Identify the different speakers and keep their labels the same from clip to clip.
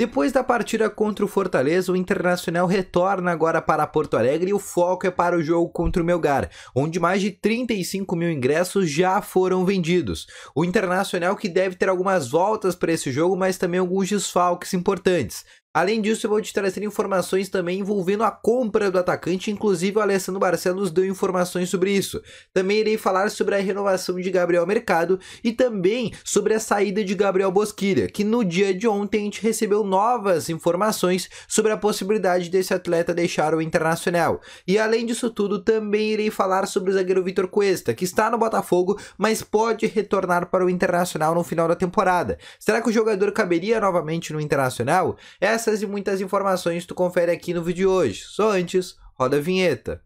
Speaker 1: Depois da partida contra o Fortaleza, o Internacional retorna agora para Porto Alegre e o foco é para o jogo contra o Melgar, onde mais de 35 mil ingressos já foram vendidos. O Internacional que deve ter algumas voltas para esse jogo, mas também alguns desfalques importantes. Além disso, eu vou te trazer informações também envolvendo a compra do atacante, inclusive o Alessandro Barcelos deu informações sobre isso. Também irei falar sobre a renovação de Gabriel Mercado e também sobre a saída de Gabriel Bosquilha, que no dia de ontem a gente recebeu novas informações sobre a possibilidade desse atleta deixar o Internacional. E além disso tudo, também irei falar sobre o zagueiro Vitor Cuesta, que está no Botafogo, mas pode retornar para o Internacional no final da temporada. Será que o jogador caberia novamente no Internacional? Essas e muitas informações tu confere aqui no vídeo de hoje. Só antes, roda a vinheta.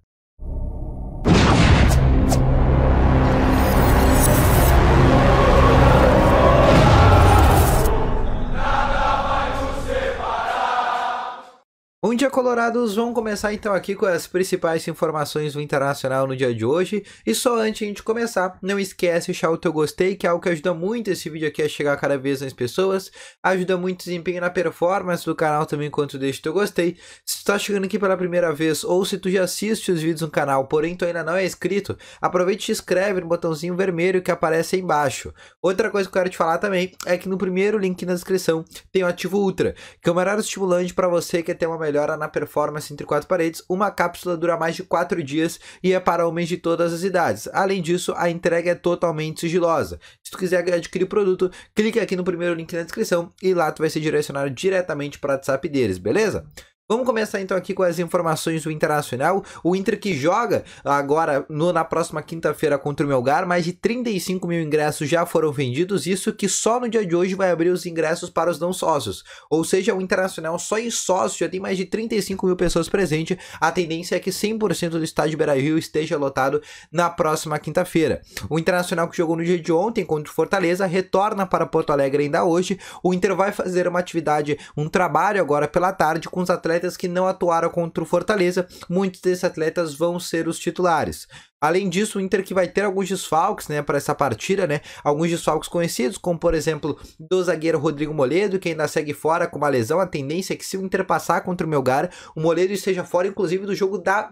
Speaker 1: Bom dia, colorados! Vamos começar então aqui com as principais informações do Internacional no dia de hoje. E só antes de a gente começar, não esquece de deixar o teu gostei, que é algo que ajuda muito esse vídeo aqui a chegar cada vez mais pessoas. Ajuda muito o desempenho na performance do canal também enquanto tu deixa o teu gostei. Se tu tá chegando aqui pela primeira vez ou se tu já assiste os vídeos no canal, porém tu ainda não é inscrito, aproveite e te inscreve no botãozinho vermelho que aparece aí embaixo. Outra coisa que eu quero te falar também é que no primeiro link na descrição tem o Ativo Ultra, que é o melhor estimulante para você que quer ter uma melhora na performance entre quatro paredes. Uma cápsula dura mais de 4 dias e é para homens de todas as idades. Além disso, a entrega é totalmente sigilosa. Se tu quiser adquirir o produto, clique aqui no primeiro link na descrição e lá tu vai ser direcionado diretamente para o WhatsApp deles, beleza? Vamos começar então aqui com as informações do Internacional. O Inter que joga agora na próxima quinta-feira contra o Melgar, mais de 35 mil ingressos já foram vendidos, isso que só no dia de hoje vai abrir os ingressos para os não sócios. Ou seja, o Internacional só em sócio já tem mais de 35 mil pessoas presentes. A tendência é que 100% do estádio Beira-Rio esteja lotado na próxima quinta-feira. O Internacional que jogou no dia de ontem contra o Fortaleza retorna para Porto Alegre ainda hoje. O Inter vai fazer uma atividade, um trabalho agora pela tarde com os atletas que não atuaram contra o Fortaleza. Muitos desses atletas vão ser os titulares. Além disso, o Inter que vai ter alguns desfalques, né, para essa partida, né, alguns desfalques conhecidos, como por exemplo, do zagueiro Rodrigo Moledo, que ainda segue fora com uma lesão. A tendência é que se o Inter passar contra o Melgar, o Moledo esteja fora, inclusive, do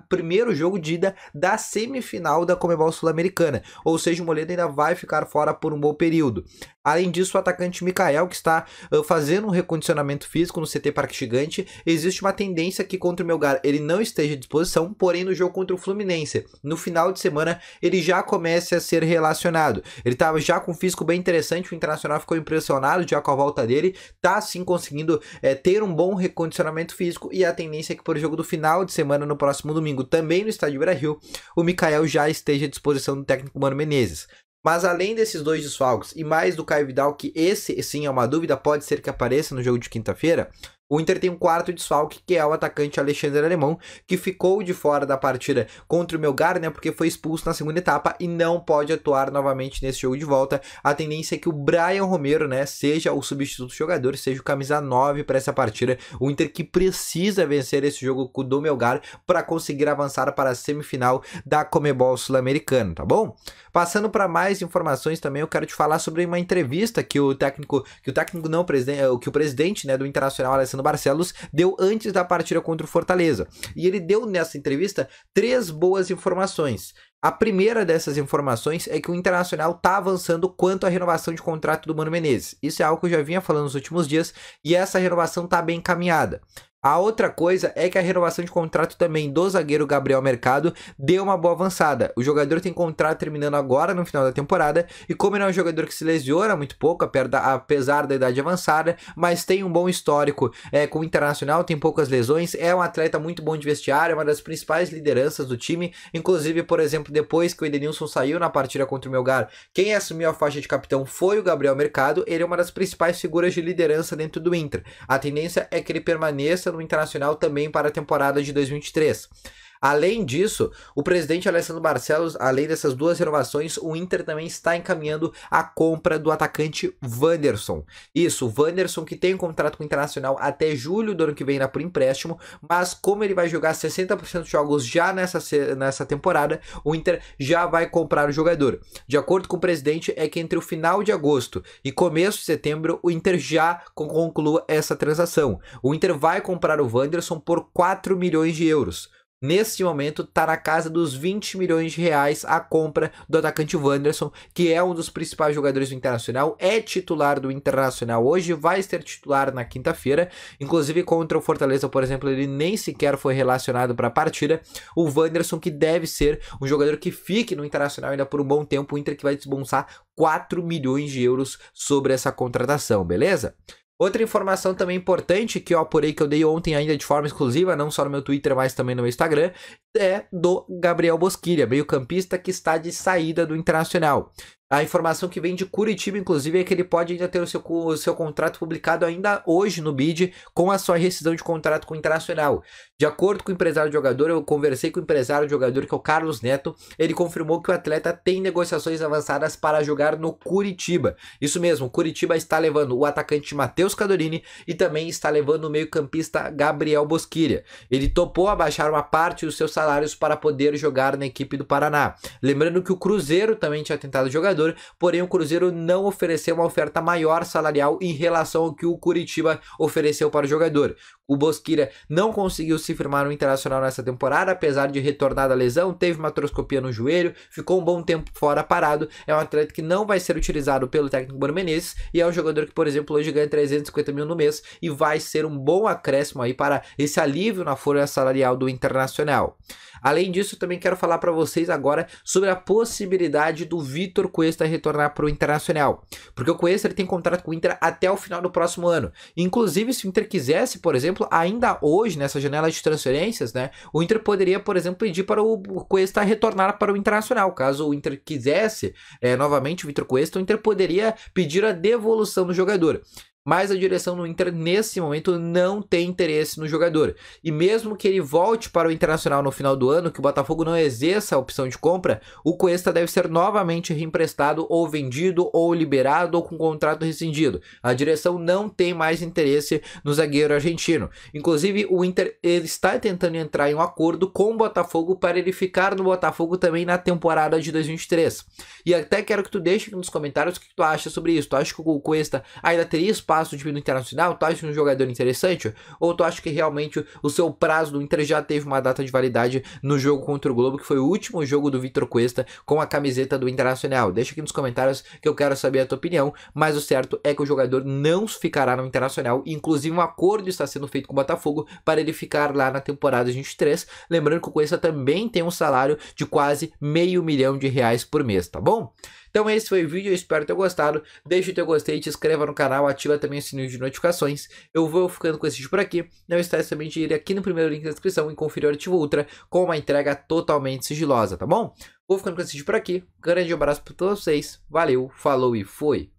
Speaker 1: primeiro jogo de ida da semifinal da Comebol Sul-Americana, ou seja, o Moledo ainda vai ficar fora por um bom período. Além disso, o atacante Mikael, que está fazendo um recondicionamento físico no CT Parque Gigante, existe uma tendência que contra o Melgar ele não esteja à disposição, porém no jogo contra o Fluminense, no final de semana, ele já comece a ser relacionado. Ele estava já com um físico bem interessante, o Internacional ficou impressionado já com a volta dele, tá sim conseguindo ter um bom recondicionamento físico, e a tendência é que por jogo do final de semana, no próximo domingo, também no estádio Beira-Rio, o Mikael já esteja à disposição do técnico Mano Menezes. Mas além desses dois desfalques e mais do Caio Vidal, que esse sim é uma dúvida, pode ser que apareça no jogo de quinta-feira, o Inter tem um quarto desfalque, que é o atacante Alexandre Alemão, que ficou de fora da partida contra o Melgar, né, porque foi expulso na segunda etapa e não pode atuar novamente nesse jogo de volta. A tendência é que o Brian Romero, né, seja o substituto do jogador, seja o camisa 9 para essa partida. O Inter que precisa vencer esse jogo do Melgar para conseguir avançar para a semifinal da Comebol Sul-Americana, tá bom? Passando para mais informações também, eu quero te falar sobre uma entrevista que o presidente, né, do Internacional, Alessandro Barcelos, deu antes da partida contra o Fortaleza. E ele deu nessa entrevista 3 boas informações. A primeira dessas informações é que o Internacional está avançando quanto à renovação de contrato do Mano Menezes. Isso é algo que eu já vinha falando nos últimos dias e essa renovação está bem encaminhada. A outra coisa é que a renovação de contrato também do zagueiro Gabriel Mercado deu uma boa avançada. O jogador tem contrato terminando agora no final da temporada e como ele é um jogador que se lesiona muito pouco, apesar da idade avançada, mas tem um bom histórico com o Internacional, tem poucas lesões, é um atleta muito bom de vestiário, é uma das principais lideranças do time. Inclusive, por exemplo, depois que o Edenilson saiu na partida contra o Melgar, quem assumiu a faixa de capitão foi o Gabriel Mercado. Ele é uma das principais figuras de liderança dentro do Inter. A tendência é que ele permaneça no Internacional também para a temporada de 2023. Além disso, o presidente Alessandro Barcelos, além dessas duas renovações, o Inter também está encaminhando a compra do atacante Wanderson. Isso, o Wanderson que tem um contrato com o Internacional até julho do ano que vem por empréstimo, mas como ele vai jogar 60% dos jogos já nessa temporada, o Inter já vai comprar o jogador. De acordo com o presidente, é que entre o final de agosto e começo de setembro, o Inter já conclua essa transação. O Inter vai comprar o Wanderson por 4 milhões de euros. Neste momento está na casa dos 20 milhões de reais a compra do atacante Wanderson, que é um dos principais jogadores do Internacional, é titular do Internacional hoje, vai ser titular na quinta-feira, inclusive contra o Fortaleza, por exemplo, ele nem sequer foi relacionado para a partida. O Wanderson, que deve ser um jogador que fique no Internacional ainda por um bom tempo, o Inter que vai desbonçar 4 milhões de euros sobre essa contratação, beleza? Outra informação também importante que eu apurei, que eu dei ontem ainda de forma exclusiva, não só no meu Twitter, mas também no meu Instagram, é do Gabriel Bosquilha, meio-campista que está de saída do Internacional. A informação que vem de Curitiba, inclusive, é que ele pode ainda ter o seu contrato publicado ainda hoje no BID, com a sua rescisão de contrato com o Internacional. De acordo com o empresário do jogador, eu conversei com o empresário do jogador, que é o Carlos Neto, ele confirmou que o atleta tem negociações avançadas para jogar no Curitiba. Isso mesmo, o Curitiba está levando o atacante Matheus Cadorini e também está levando o meio-campista Gabriel Bosquilha. Ele topou abaixar uma parte dos seus salários para poder jogar na equipe do Paraná. Lembrando que o Cruzeiro também tinha tentado jogador, porém o Cruzeiro não ofereceu uma oferta maior salarial em relação ao que o Curitiba ofereceu para o jogador. O Bosquilha não conseguiu se firmar no Internacional nessa temporada, apesar de retornar da lesão, teve uma artroscopia no joelho, ficou um bom tempo fora parado, é um atleta que não vai ser utilizado pelo técnico Mano Menezes e é um jogador que, por exemplo, hoje ganha 350 mil no mês e vai ser um bom acréscimo aí para esse alívio na folha salarial do Internacional. Além disso, também quero falar para vocês agora sobre a possibilidade do Vitor Cuesta retornar para o Internacional, porque o Cuesta ele tem contrato com o Inter até o final do próximo ano. Inclusive, se o Inter quisesse, por exemplo, ainda hoje, nessa janela de transferências, né, o Inter poderia, por exemplo, pedir para o Cuesta retornar para o Internacional. Caso o Inter quisesse novamente o Vitor Cuesta, o Inter poderia pedir a devolução do jogador. Mas a direção do Inter, nesse momento, não tem interesse no jogador. E mesmo que ele volte para o Internacional no final do ano, que o Botafogo não exerça a opção de compra, o Cuesta deve ser novamente reemprestado, ou vendido, ou liberado, ou com contrato rescindido. A direção não tem mais interesse no zagueiro argentino. Inclusive, o Inter ele está tentando entrar em um acordo com o Botafogo para ele ficar no Botafogo também na temporada de 2023. E até quero que tu deixe aqui nos comentários o que tu acha sobre isso. Tu acha que o Cuesta ainda teria espaço de vir no Internacional? Tu acha um jogador interessante? Ou tu acha que realmente o seu prazo do Inter já teve uma data de validade no jogo contra o Globo, que foi o último jogo do Vitor Cuesta com a camiseta do Internacional? Deixa aqui nos comentários que eu quero saber a tua opinião, mas o certo é que o jogador não ficará no Internacional, inclusive um acordo está sendo feito com o Botafogo para ele ficar lá na temporada 23, lembrando que o Cuesta também tem um salário de quase R$500 mil por mês, tá bom? Então esse foi o vídeo, eu espero ter gostado. Deixa o teu gostei, te inscreva no canal, ativa também o sininho de notificações. Eu vou ficando com esse vídeo por aqui. Não esquece também de ir aqui no primeiro link da descrição e conferir o Artivo Ultra com uma entrega totalmente sigilosa, tá bom? Vou ficando com esse vídeo por aqui. Grande abraço para todos vocês. Valeu, falou e fui!